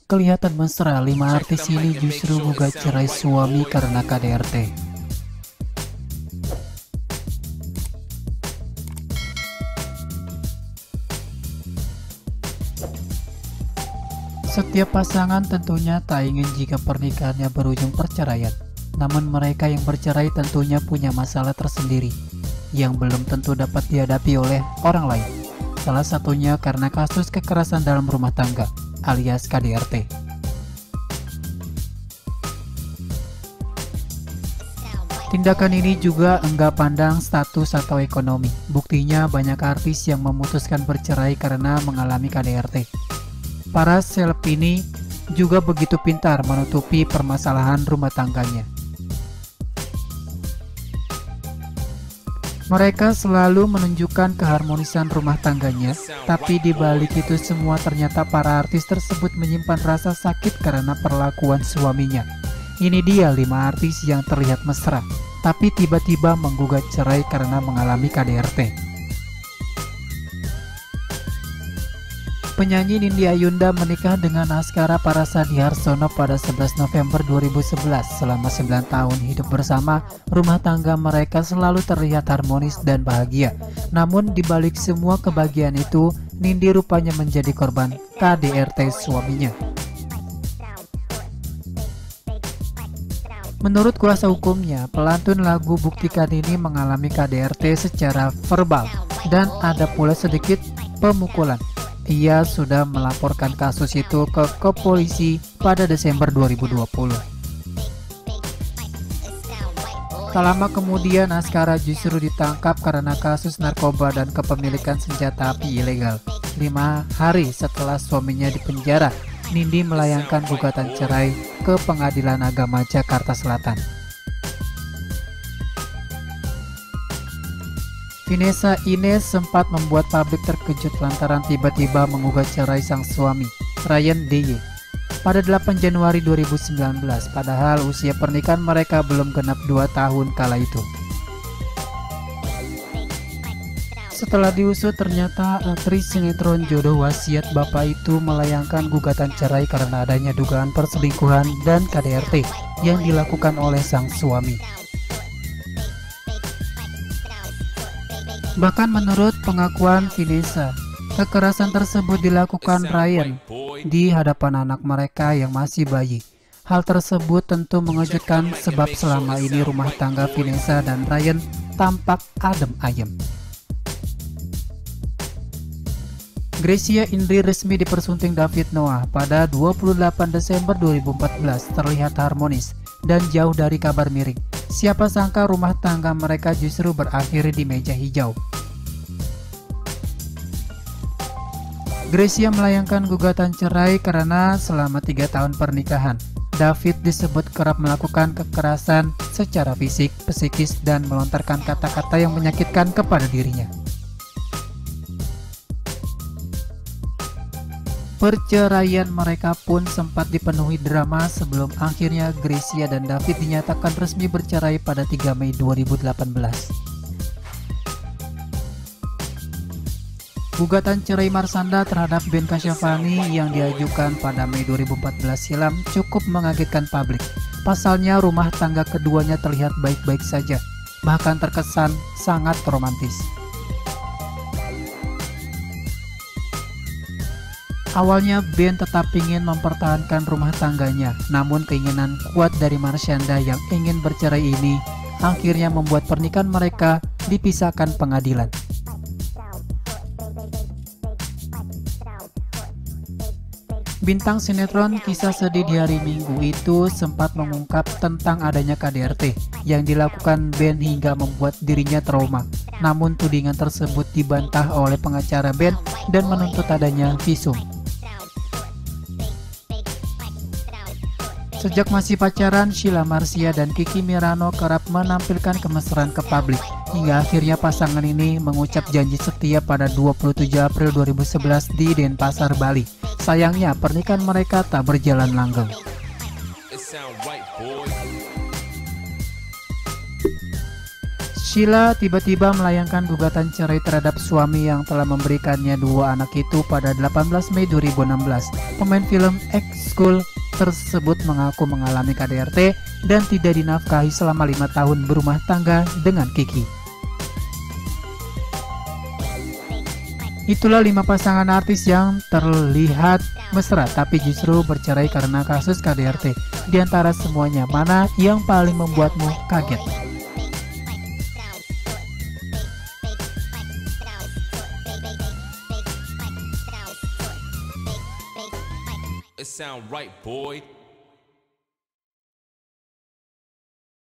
Kelihatan mesra, 5 artis ini justru gugat cerai suami karena KDRT. Setiap pasangan tentunya tak ingin jika pernikahannya berujung perceraian. Namun mereka yang bercerai tentunya punya masalah tersendiri yang belum tentu dapat dihadapi oleh orang lain. Salah satunya karena kasus kekerasan dalam rumah tangga alias KDRT. Tindakan ini juga enggak pandang status atau ekonomi. Buktinya banyak artis yang memutuskan bercerai karena mengalami KDRT. Para seleb ini juga begitu pintar menutupi permasalahan rumah tangganya. Mereka selalu menunjukkan keharmonisan rumah tangganya, tapi di balik itu semua ternyata para artis tersebut menyimpan rasa sakit karena perlakuan suaminya. Ini dia 5 artis yang terlihat mesra, tapi tiba-tiba menggugat cerai karena mengalami KDRT. Penyanyi Nindi Ayunda menikah dengan Askara Parasadi Harsono pada 11 November 2011. Selama 9 tahun hidup bersama, rumah tangga mereka selalu terlihat harmonis dan bahagia. Namun di balik semua kebahagiaan itu, Nindi rupanya menjadi korban KDRT suaminya. Menurut kuasa hukumnya, pelantun lagu Buktikan ini mengalami KDRT secara verbal dan ada pula sedikit pemukulan. Ia sudah melaporkan kasus itu ke polisi pada Desember 2020. Tak lama kemudian Askara justru ditangkap karena kasus narkoba dan kepemilikan senjata api ilegal. 5 hari setelah suaminya dipenjara, Nindi melayangkan gugatan cerai ke Pengadilan Agama Jakarta Selatan. Vanessa Ines sempat membuat publik terkejut lantaran tiba-tiba menggugat cerai sang suami, Ryan D.Y. pada 8 Januari 2019, padahal usia pernikahan mereka belum genap 2 tahun kala itu. Setelah diusut, ternyata aktris sinetron Jodoh Wasiat Bapak itu melayangkan gugatan cerai karena adanya dugaan perselingkuhan dan KDRT yang dilakukan oleh sang suami. Bahkan menurut pengakuan Vanessa, kekerasan tersebut dilakukan Ryan di hadapan anak mereka yang masih bayi. Hal tersebut tentu mengejutkan sebab selama ini rumah tangga Vanessa dan Ryan tampak adem ayem. Gracia Indri resmi dipersunting David Noah pada 28 Desember 2014, terlihat harmonis dan jauh dari kabar miring. Siapa sangka rumah tangga mereka justru berakhir di meja hijau. Gracia melayangkan gugatan cerai karena selama 3 tahun pernikahan, David disebut kerap melakukan kekerasan secara fisik, psikis, dan melontarkan kata-kata yang menyakitkan kepada dirinya. Perceraian mereka pun sempat dipenuhi drama sebelum akhirnya Gracia dan David dinyatakan resmi bercerai pada 3 Mei 2018. Gugatan cerai Marshanda terhadap Ben Kasyafani yang diajukan pada Mei 2014 silam cukup mengagetkan publik. Pasalnya rumah tangga keduanya terlihat baik-baik saja, bahkan terkesan sangat romantis. Awalnya Ben tetap ingin mempertahankan rumah tangganya, namun keinginan kuat dari Marshanda yang ingin bercerai ini akhirnya membuat pernikahan mereka dipisahkan pengadilan. Bintang sinetron Kisah Sedih di Hari Minggu itu sempat mengungkap tentang adanya KDRT yang dilakukan Ben hingga membuat dirinya trauma. Namun tudingan tersebut dibantah oleh pengacara Ben dan menuntut adanya visum. Sejak masih pacaran, Sheila Marcia dan Kiki Mirano kerap menampilkan kemesraan ke publik. Hingga akhirnya pasangan ini mengucap janji setia pada 27 April 2011 di Denpasar, Bali. Sayangnya pernikahan mereka tak berjalan langgeng. Sheila tiba-tiba melayangkan gugatan cerai terhadap suami yang telah memberikannya 2 anak itu pada 18 Mei 2016. Pemain film X-School tersebut mengaku mengalami KDRT dan tidak dinafkahi selama 5 tahun berumah tangga dengan Kiki. Itulah 5 pasangan artis yang terlihat mesra tapi justru bercerai karena kasus KDRT. Di antara semuanya, mana yang paling membuatmu kaget? It sound right, boy.